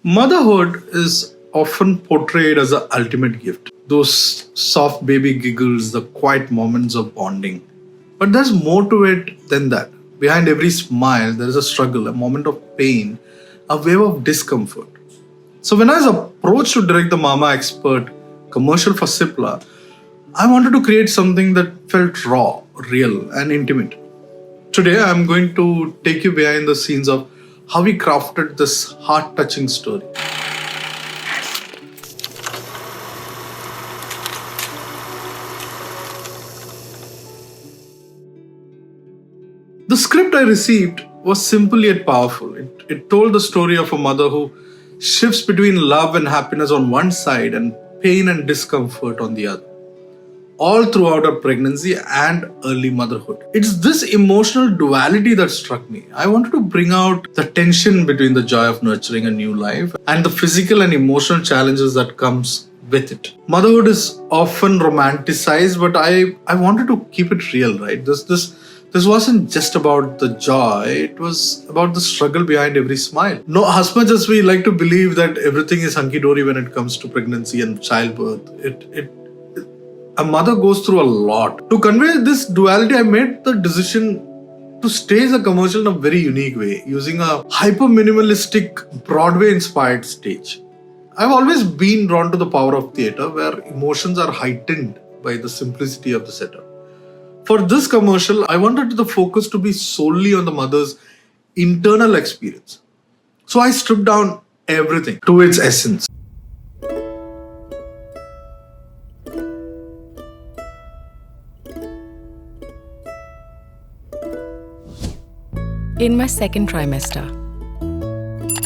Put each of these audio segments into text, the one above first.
Motherhood is often portrayed as the ultimate gift. Those soft baby giggles, the quiet moments of bonding. But there's more to it than that. Behind every smile, there is a struggle, a moment of pain, a wave of discomfort. So when I was approached to direct the Mamaxpert commercial for CIPLA, I wanted to create something that felt raw, real, and intimate. Today, I'm going to take you behind the scenes of how we crafted this heart-touching story. The script I received was simple yet powerful. It told the story of a mother who shifts between love and happiness on one side and pain and discomfort on the other, all throughout her pregnancy and early motherhood. It's this emotional duality that struck me. I wanted to bring out the tension between the joy of nurturing a new life and the physical and emotional challenges that comes with it. Motherhood is often romanticized, but I wanted to keep it real, right? This wasn't just about the joy, it was about the struggle behind every smile. No, as much as we like to believe that everything is hunky-dory when it comes to pregnancy and childbirth, a mother goes through a lot. To convey this duality, I made the decision to stage a commercial in a very unique way, using a hyper-minimalistic Broadway-inspired stage. I've always been drawn to the power of theatre, where emotions are heightened by the simplicity of the setup. For this commercial, I wanted the focus to be solely on the mother's internal experience. So I stripped down everything to its essence. In my second trimester,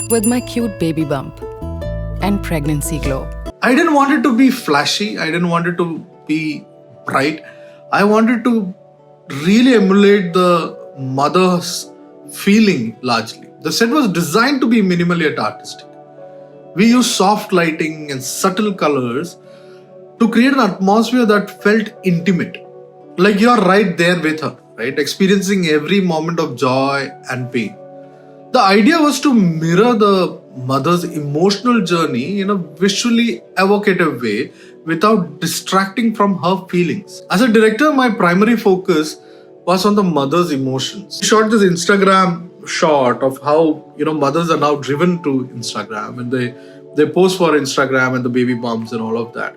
with my cute baby bump and pregnancy glow. I didn't want it to be flashy. I didn't want it to be bright. I wanted to really emulate the mother's feeling largely. The set was designed to be minimally yet artistic. We used soft lighting and subtle colors to create an atmosphere that felt intimate. Like you're right there with her, right? Experiencing every moment of joy and pain. The idea was to mirror the mother's emotional journey in a visually evocative way without distracting from her feelings. As a director, my primary focus was on the mother's emotions. I shot this Instagram shot of how mothers are now driven to Instagram and they post for Instagram and the baby bumps and all of that.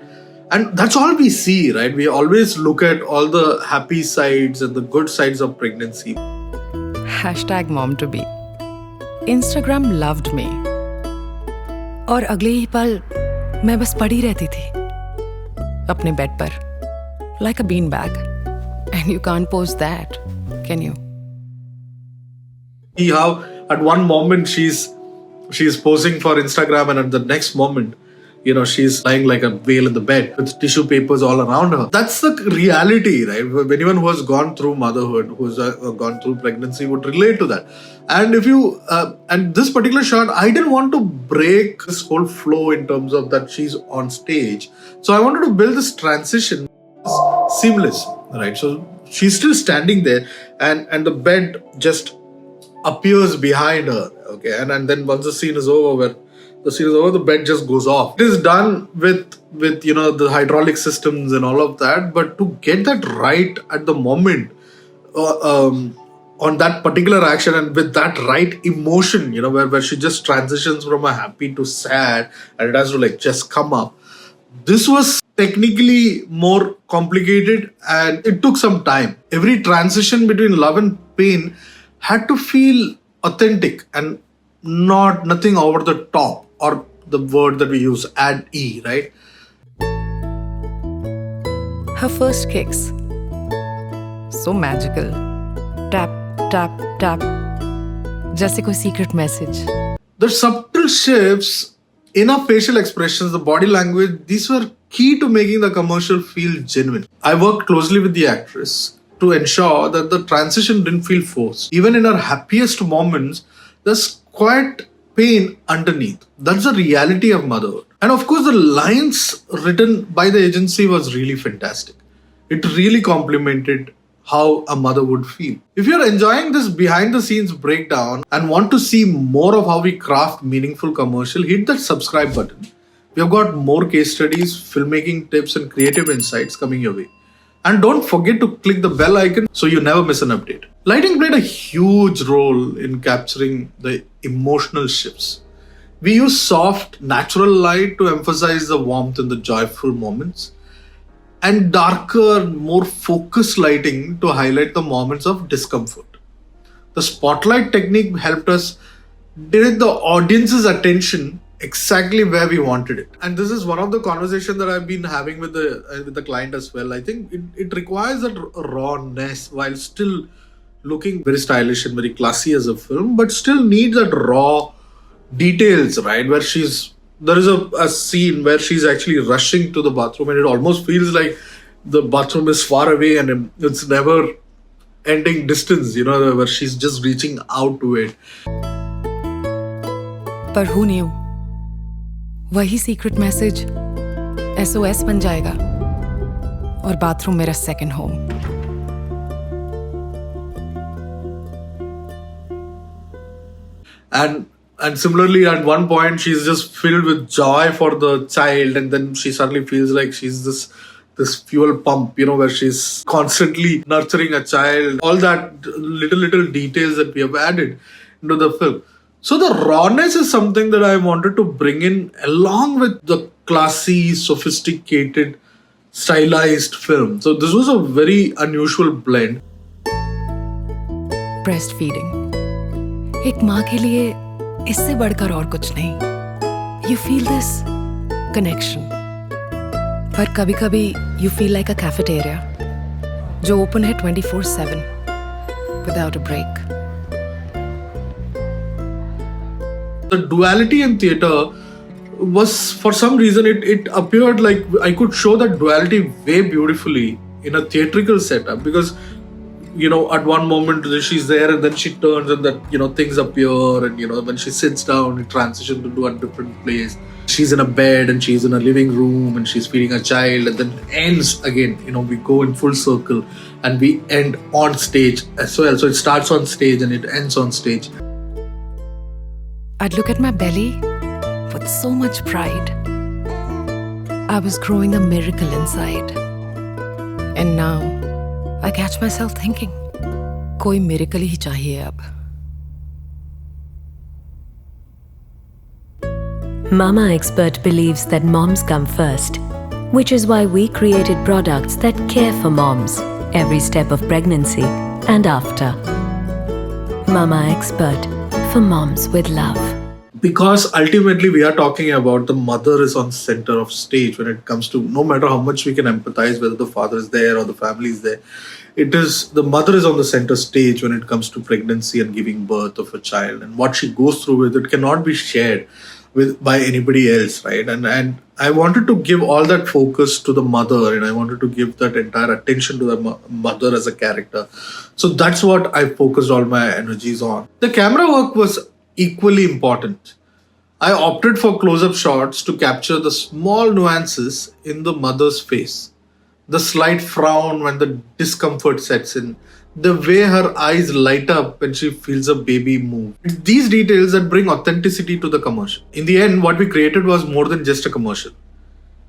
And that's all we see, right? We always look at all the happy sides and the good sides of pregnancy. Hashtag mom to be. Instagram loved me. और अगले ही पल मैं बस पड़ी रहती थी अपने bed पर like a bean bag. And you can't post that, can you? See how at one moment she's posing for Instagram and at the next moment she's lying like a whale in the bed with tissue papers all around her. That's the reality, right? Anyone who has gone through motherhood, who's gone through pregnancy would relate to that. And and this particular shot, I didn't want to break this whole flow in terms of that she's on stage. So I wanted to build this transition seamless, right? So she's still standing there and the bed just appears behind her, okay? And then once the scene is over, the bed just goes off. It is done with the hydraulic systems and all of that, but to get that right at the moment on that particular action and with that right emotion, where she just transitions from a happy to sad and it has to just come up. This was technically more complicated and it took some time. Every transition between love and pain had to feel authentic and nothing over the top, or the word that we use, add E, right? Her first kicks. So magical. Tap, tap, tap. जैसे कोई secret message. The subtle shifts in her facial expressions, the body language, these were key to making the commercial feel genuine. I worked closely with the actress to ensure that the transition didn't feel forced. Even in her happiest moments, there's quite pain underneath. That's the reality of motherhood. And of course, the lines written by the agency was really fantastic. It really complemented how a mother would feel. If you're enjoying this behind the scenes breakdown and want to see more of how we craft meaningful commercial, hit that subscribe button. We have got more case studies, filmmaking tips, and creative insights coming your way. And don't forget to click the bell icon so you never miss an update. Lighting played a huge role in capturing the emotional shifts. We use soft, natural light to emphasize the warmth and the joyful moments, and darker, more focused lighting to highlight the moments of discomfort. The spotlight technique helped us direct the audience's attention exactly where we wanted it. And this is one of the conversations that I've been having with the client as well. I think it requires that rawness while still looking very stylish and very classy as a film, but still need that raw details, right? Where there is a scene where she's actually rushing to the bathroom and it almost feels like the bathroom is far away and it's never ending distance, where she's just reaching out to it. पर who knew? वही secret message SOS बन जाएगा और bathroom मेरा second home. And similarly, at one point, she's just filled with joy for the child, and then she suddenly feels like she's this fuel pump, where she's constantly nurturing a child. All that little details that we have added into the film. So the rawness is something that I wanted to bring in along with the classy, sophisticated, stylized film. So this was a very unusual blend. Breastfeeding. एक माँ के लिए इससे बढ़कर और कुछ नहीं. You feel this connection. पर कभी-कभी you feel like a cafeteria जो open है 24/7 without a break. The duality in theatre was, for some reason, it appeared like I could show that duality way beautifully in a theatrical setup, because at one moment she's there and then she turns and that things appear, and when she sits down it transitions into a different place. She's in a bed and she's in a living room and she's feeding a child, and then ends again. We go in full circle and we end on stage as well. So it starts on stage and it ends on stage. I'd look at my belly with so much pride. I was growing a miracle inside. And now I catch myself thinking, कोई miracle ही चाहिए अब. Mamaxpert believes that moms come first, which is why we created products that care for moms every step of pregnancy and after. Mamaxpert, for moms with love. Because ultimately we are talking about the mother is on center of stage when it comes to, no matter how much we can empathize whether the father is there or the family is there, the mother is on the center stage when it comes to pregnancy and giving birth of a child, and what she goes through with it cannot be shared by anybody else, right? And I wanted to give all that focus to the mother, and I wanted to give that entire attention to the mother as a character. So that's what I focused all my energies on. The camera work was equally important. I opted for close-up shots to capture the small nuances in the mother's face. The slight frown when the discomfort sets in. The way her eyes light up when she feels a baby move. These details that bring authenticity to the commercial. In the end, what we created was more than just a commercial.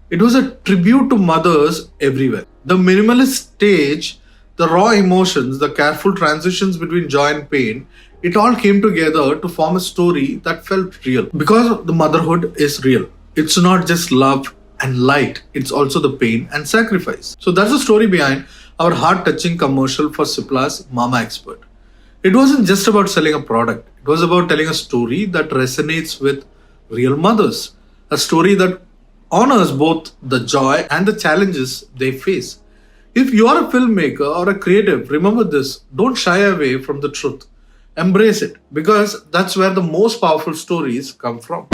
It was a tribute to mothers everywhere. The minimalist stage, the raw emotions, the careful transitions between joy and pain, it all came together to form a story that felt real. Because the motherhood is real. It's not just love and light, it's also the pain and sacrifice. So that's the story behind our heart-touching commercial for CIPLA's Mamaxpert. It wasn't just about selling a product. It was about telling a story that resonates with real mothers. A story that honors both the joy and the challenges they face. If you are a filmmaker or a creative, remember this. Don't shy away from the truth. Embrace it, because that's where the most powerful stories come from.